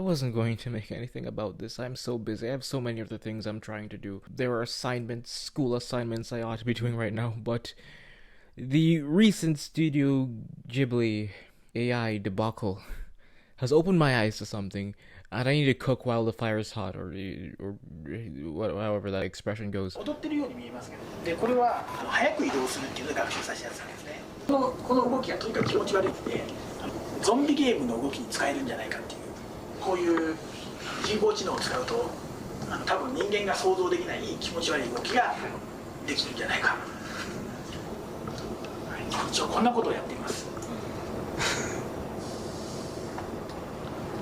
wasn't going to make anything about this. I'm so busy. I have so many other things I'm trying to do. There are assignments, school assignments I ought to be doing right now, but the recent Studio Ghibli AI debacle has opened my eyes to something, and I need to cook while the fire is hot, or however that expression goes. 踊ってるように見えますけど、でこれは早く移動するっていうのを学習させたやつなんですね。この動きがとにかく気持ち悪いので、ゾンビゲームの動きに使えるんじゃないかっていう、こういう人工知能を使うと多分人間が想像できない気持ち悪い動きができるんじゃないか。一応こんなことをやっています。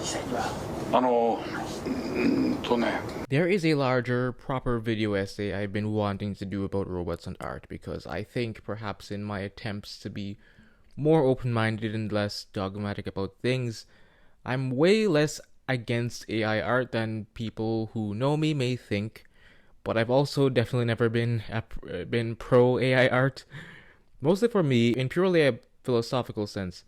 実際には。There is a larger, proper video essay I've been wanting to do about robots and art, because I think perhaps in my attempts to be more open-minded and less dogmatic about things, I'm way less against AI art than people who know me may think, but I've also definitely never been pro AI art, mostly for me in purely a philosophical sense.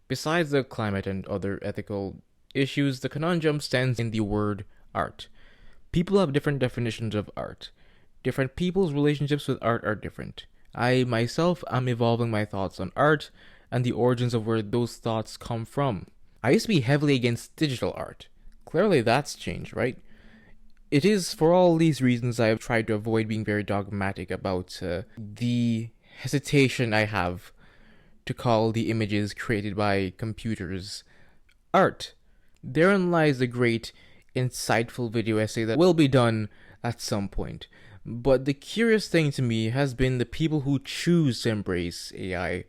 Besides the climate and other ethical issues, the conundrum stands in the word art. People have different definitions of art. Different people's relationships with art are different. I myself am evolving my thoughts on art and the origins of where those thoughts come from. I used to be heavily against digital art. Clearly that's changed, right? It is for all these reasons I have tried to avoid being very dogmatic about the hesitation I have to call the images created by computers art. Therein lies the great, insightful video essay that will be done at some point. But the curious thing to me has been the people who choose to embrace AI,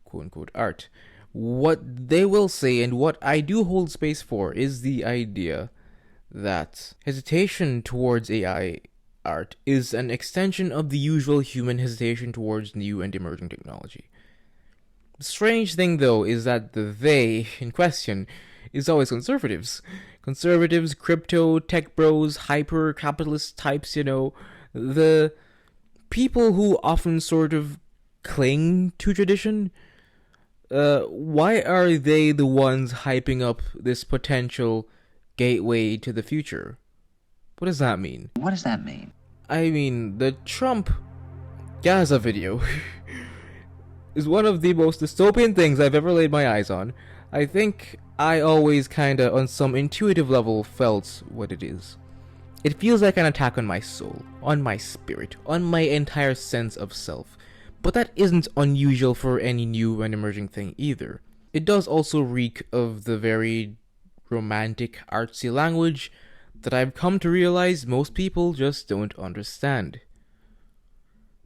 quote-unquote, art. What they will say, and what I do hold space for, is the idea that hesitation towards AI art is an extension of the usual human hesitation towards new and emerging technology. The strange thing, though, is that the they in question is always conservatives. Conservatives, crypto, tech bros, hyper-capitalist types, you know, the people who often sort of cling to tradition. Why are they the ones hyping up this potential gateway to the future? What does that mean? What does that mean? I mean, the Trump Gaza video is one of the most dystopian things I've ever laid my eyes on. I think I always kinda, on some intuitive level, felt what it is. It feels like an attack on my soul, on my spirit, on my entire sense of self. But that isn't unusual for any new and emerging thing either. It does also reek of the very romantic, artsy language that I've come to realize most people just don't understand.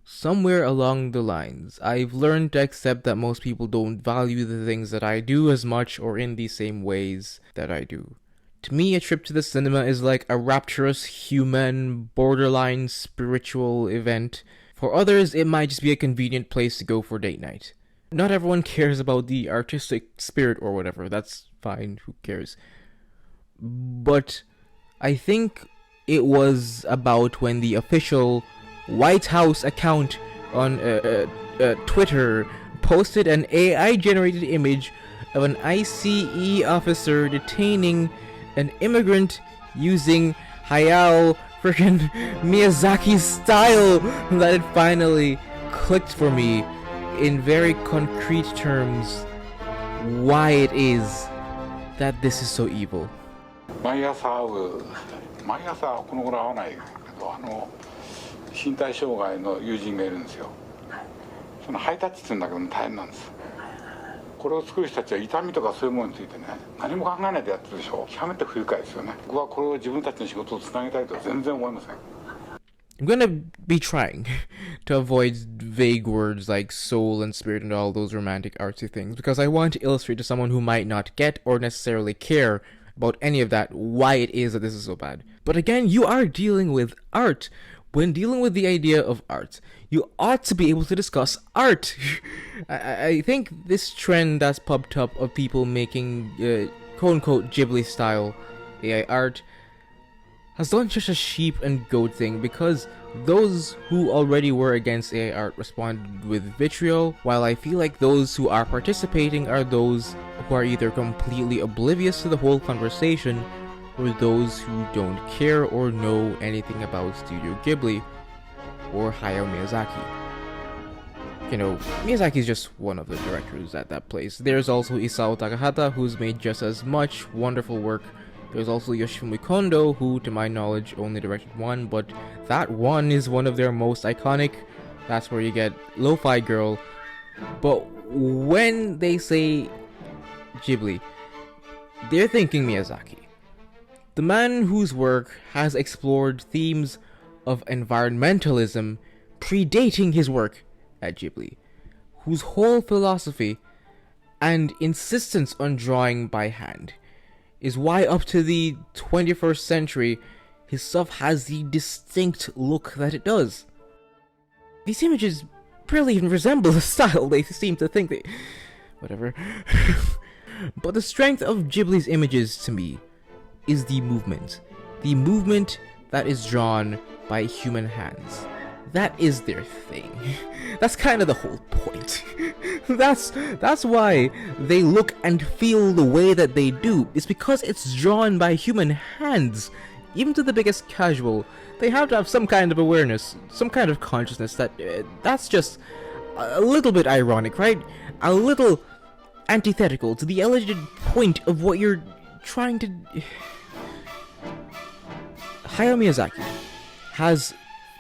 Somewhere along the lines, I've learned to accept that most people don't value the things that I do as much or in the same ways that I do. To me, a trip to the cinema is like a rapturous, human, borderline spiritual event. For others, it might just be a convenient place to go for date night. Not everyone cares about the artistic spirit or whatever, that's fine, who cares. But I think it was about when the official White House account on Twitter posted an AI-generated image of an ICE officer detaining an immigrant using Hayao freaking Miyazaki style that it finally clicked for me in very concrete terms why it is that this is so evil. 毎朝この頃会わないけど身体障害の友人がいるんですよ。そのハイタッチって言うんだけども大変なんです。これを作る人たちは痛みとかそういうものについてね何も考えないでやってるでしょ。極めて不愉快ですよね。僕はこれを自分たちの仕事をつなげたいとは全然思いません。I'm gonna be trying to avoid vague words like soul and spirit and all those romantic artsy things, because I want to illustrate to someone who might not get or necessarily care about any of that why it is that this is so bad. But again, you are dealing with art. When dealing with the idea of art, you ought to be able to discuss art. I think this trend that's popped up of people making quote-unquote Ghibli-style AI art has done such a sheep and goat thing, because those who already were against AI art responded with vitriol, while I feel like those who are participating are those who are either completely oblivious to the whole conversation, or those who don't care or know anything about Studio Ghibli or Hayao Miyazaki. You know, Miyazaki is just one of the directors at that place. There's also Isao Takahata, who's made just as much wonderful work. There's also Yoshifumi Kondo, who to my knowledge only directed one, but that one is one of their most iconic. That's where you get Lo-Fi Girl. But when they say Ghibli, they're thinking Miyazaki. The man whose work has explored themes of environmentalism predating his work at Ghibli, whose whole philosophy and insistence on drawing by hand is why up to the 21st century his stuff has the distinct look that it does. These images barely even resemble the style they seem to think they... whatever. But the strength of Ghibli's images to me is the movement that is drawn by human hands. That is their thing. That's kind of the whole point. That's why they look and feel the way that they do. It's because it's drawn by human hands. Even to the biggest casual, they have to have some kind of awareness, some kind of consciousness that that's just a little bit ironic, right? A little antithetical to the alleged point of what you're trying to... Hayao Miyazaki has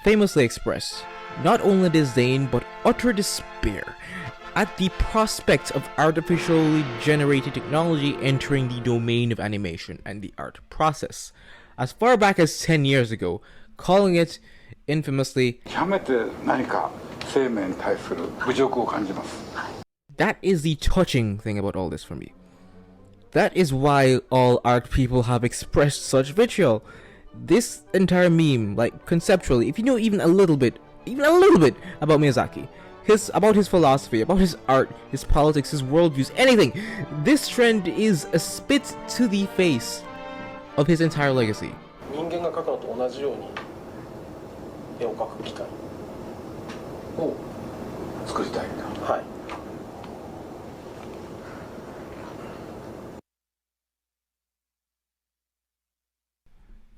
famously expressed not only disdain but utter despair at the prospect of artificially generated technology entering the domain of animation and the art process, as far back as 10 years ago, calling it infamously, that is the touching thing about all this for me. That is why all art people have expressed such vitriol. This entire meme, like conceptually, if you know even a little bit about Miyazaki, about his philosophy, about his art, his politics, his worldviews, anything, this trend is a spit to the face of his entire legacy.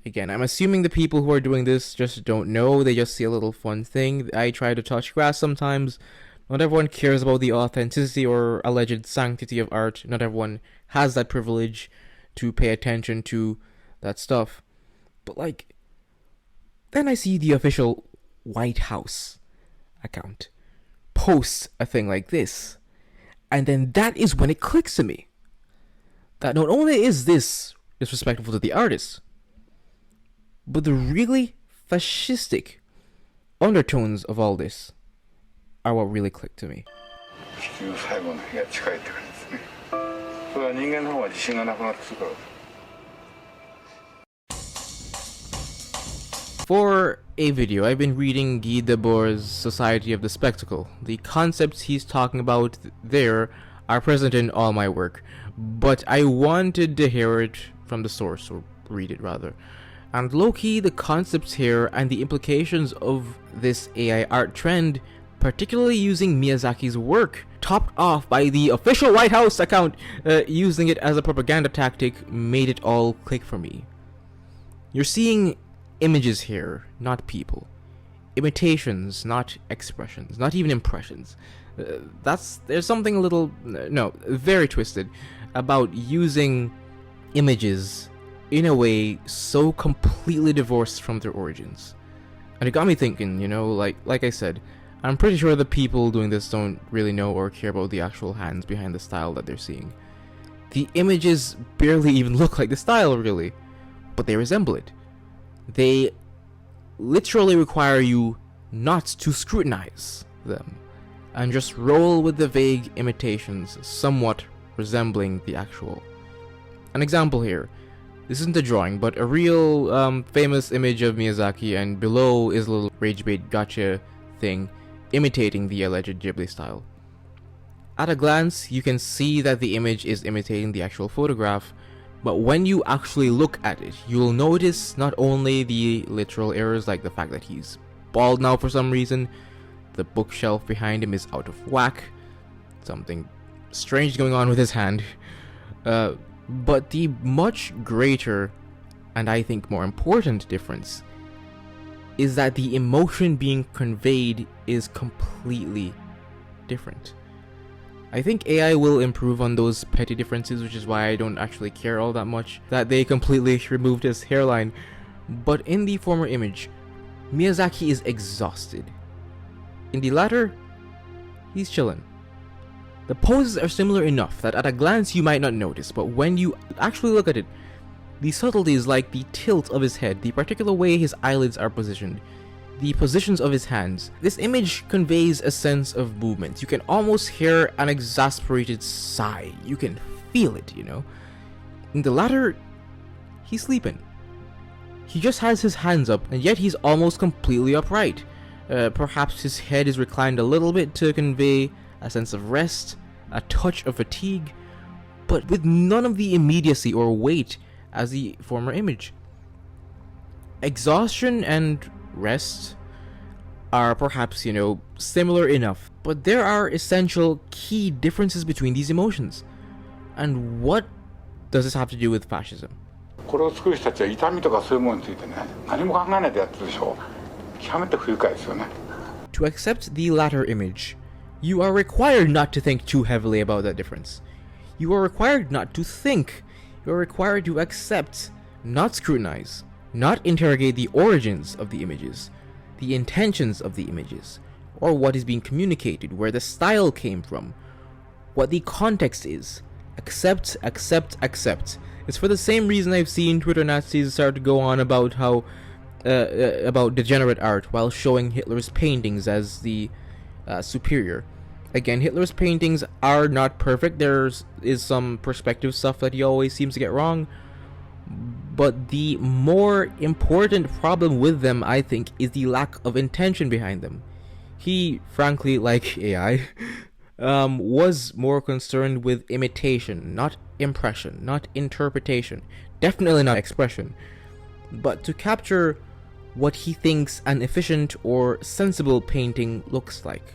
Again, I'm assuming the people who are doing this just don't know, they just see a little fun thing. I try to touch grass sometimes. Not everyone cares about the authenticity or alleged sanctity of art. Not everyone has that privilege to pay attention to that stuff. But like, then I see the official White House account post a thing like this. And then that is when it clicks to me that not only is this disrespectful to the artist, but the really fascistic undertones of all this are what really clicked to me. For a video, I've been reading Guy Debord's Society of the Spectacle. The concepts he's talking about there are present in all my work, but I wanted to hear it from the source, or read it rather. And low-key, the concepts here and the implications of this AI art trend, particularly using Miyazaki's work, topped off by the official White House account using it as a propaganda tactic, made it all click for me. You're seeing images here, not people. Imitations, not expressions, not even impressions. There's something a little, very twisted about using images in a way so completely divorced from their origins. And it got me thinking, like I said, I'm pretty sure the people doing this don't really know or care about the actual hands behind the style that they're seeing. The images barely even look like the style, really, but they resemble it. They literally require you not to scrutinize them, and just roll with the vague imitations somewhat resembling the actual. An example here. This isn't a drawing, but a real famous image of Miyazaki, and below is a little rage bait gotcha thing imitating the alleged Ghibli style. At a glance, you can see that the image is imitating the actual photograph, But when you actually look at it, you'll notice not only the literal errors, like the fact that he's bald now for some reason, the bookshelf behind him is out of whack, something strange going on with his hand, but the much greater, and I think more important difference, is that the emotion being conveyed is completely different. I think AI will improve on those petty differences, which is why I don't actually care all that much that they completely removed his hairline. But in the former image, Miyazaki is exhausted. In the latter, he's chillin'. The poses are similar enough that at a glance you might not notice, but when you actually look at it, the subtleties like the tilt of his head, the particular way his eyelids are positioned, the positions of his hands, this image conveys a sense of movement. You can almost hear an exasperated sigh. You can feel it, you know. In the latter, he's sleeping. He just has his hands up, and yet he's almost completely upright. Perhaps his head is reclined a little bit to convey a sense of rest, a touch of fatigue, but with none of the immediacy or weight as the former image. Exhaustion and rest are perhaps, similar enough, but there are essential key differences between these emotions. And what does this have to do with fascism? これを作る人たちは痛みとかそういうものについてね、何も考えないでやってるでしょ。極めて不愉快ですよね。To accept the latter image, you are required not to think too heavily about that difference. You are required not to think. You are required to accept, not scrutinize, not interrogate the origins of the images, the intentions of the images, or what is being communicated, where the style came from, what the context is. Accept, accept, accept. It's for the same reason I've seen Twitter Nazis start to go on about how about degenerate art while showing Hitler's paintings as the superior. Again, Hitler's paintings are not perfect. There is some perspective stuff that he always seems to get wrong. But the more important problem with them, I think, is the lack of intention behind them. He, frankly, like AI, was more concerned with imitation, not impression, not interpretation, definitely not expression, but to capture what he thinks an efficient or sensible painting looks like.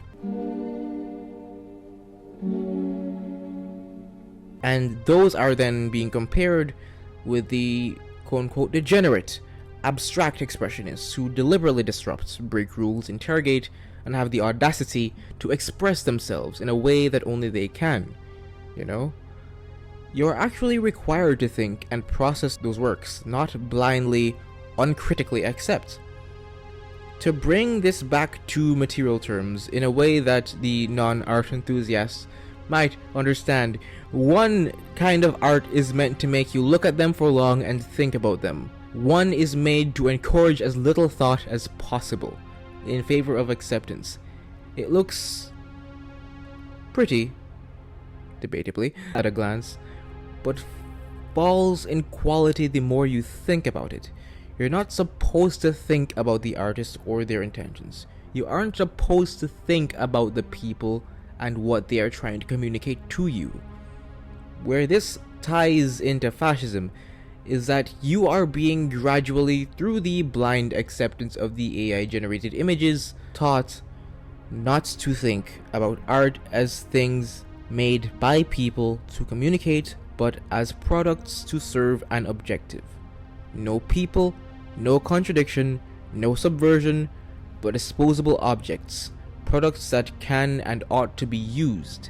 And those are then being compared with the quote-unquote degenerate, abstract expressionists who deliberately disrupt, break rules, interrogate, and have the audacity to express themselves in a way that only they can, You're actually required to think and process those works, not blindly, uncritically accept. To bring this back to material terms in a way that the non-art enthusiasts might understand, one kind of art is meant to make you look at them for long and think about them. One is made to encourage as little thought as possible, in favor of acceptance. It looks pretty, debatably, at a glance, but falls in quality the more you think about it. You're not supposed to think about the artist or their intentions. You aren't supposed to think about the people and what they are trying to communicate to you. Where this ties into fascism is that you are being gradually, through the blind acceptance of the AI-generated images, taught not to think about art as things made by people to communicate, but as products to serve an objective. No people, no contradiction, no subversion, but disposable objects, products that can and ought to be used.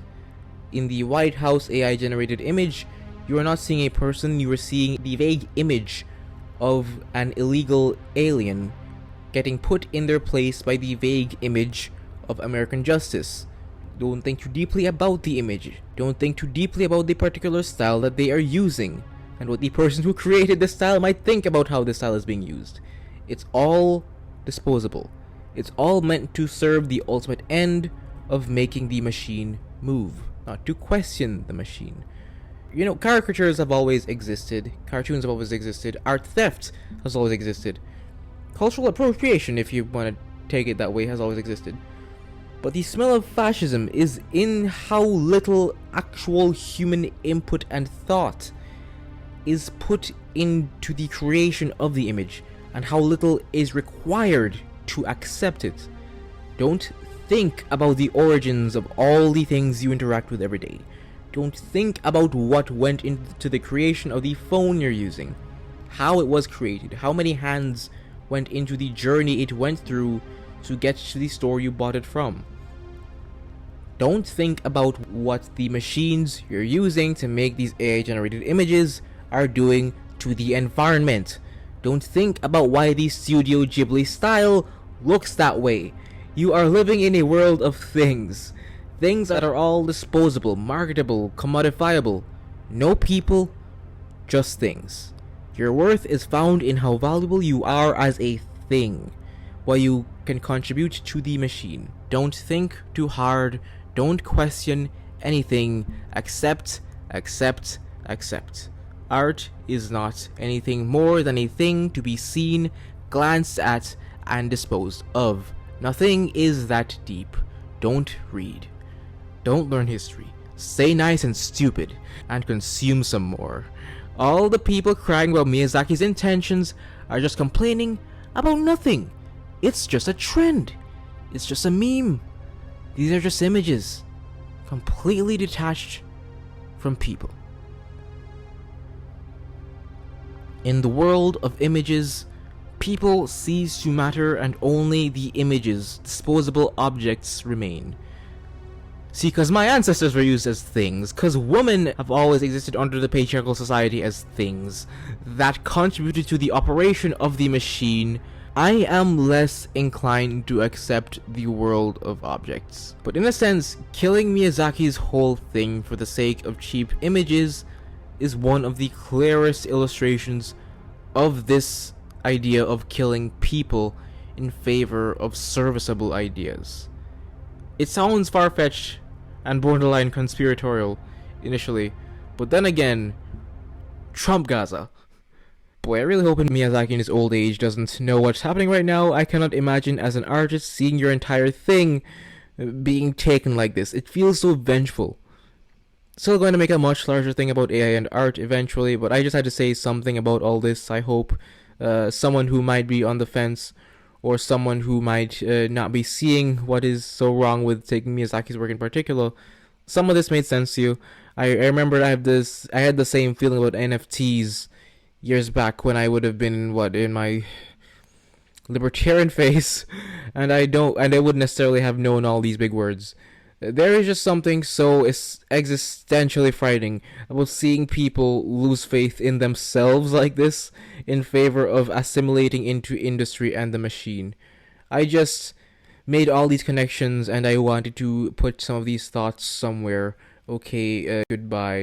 In the White House AI-generated image, you are not seeing a person, you are seeing the vague image of an illegal alien getting put in their place by the vague image of American justice. Don't think too deeply about the image. Don't think too deeply about the particular style that they are using, and what the person who created the style might think about how the style is being used. It's all disposable. It's all meant to serve the ultimate end of making the machine move, not to question the machine. Caricatures have always existed, cartoons have always existed, art theft has always existed, cultural appropriation, if you want to take it that way, has always existed. But the smell of fascism is in how little actual human input and thought is put into the creation of the image and how little is required to accept it. Don't think about the origins of all the things you interact with every day. Don't think about what went into the creation of the phone you're using, how it was created, how many hands went into the journey it went through to get to the store you bought it from. Don't think about what the machines you're using to make these AI generated images are doing to the environment. Don't think about why the Studio Ghibli style looks that way. You are living in a world of things. Things that are all disposable, marketable, commodifiable. No people, just things. Your worth is found in how valuable you are as a thing, what you can contribute to the machine. Don't think too hard. Don't question anything. Accept. Art is not anything more than a thing to be seen, glanced at, and disposed of. Nothing is that deep. Don't read. Don't learn history. Stay nice and stupid, and consume some more. All the people crying about Miyazaki's intentions are just complaining about nothing. It's just a trend. It's just a meme. These are just images, completely detached from people. In the world of images, people cease to matter and only the images, disposable objects, remain. See, cause my ancestors were used as things, cause women have always existed under the patriarchal society as things that contributed to the operation of the machine, I am less inclined to accept the world of objects. But in a sense, killing Miyazaki's whole thing for the sake of cheap images is one of the clearest illustrations of this idea of killing people in favor of serviceable ideas. It sounds far-fetched and borderline conspiratorial initially, but then again, Trump Gaza. Boy, I really hope Miyazaki in his old age doesn't know what's happening right now. I cannot imagine as an artist seeing your entire thing being taken like this. It feels so vengeful. Still going to make a much larger thing about AI and art eventually, but I just had to say something about all this. I hope someone who might be on the fence or someone who might not be seeing what is so wrong with taking Miyazaki's work in particular, some of this made sense to you. I remember I had the same feeling about NFTs years back when I would have been in my libertarian phase, and I wouldn't necessarily have known all these big words. There is just something so existentially frightening about seeing people lose faith in themselves like this in favor of assimilating into industry and the machine. I just made all these connections and I wanted to put some of these thoughts somewhere. Okay, goodbye.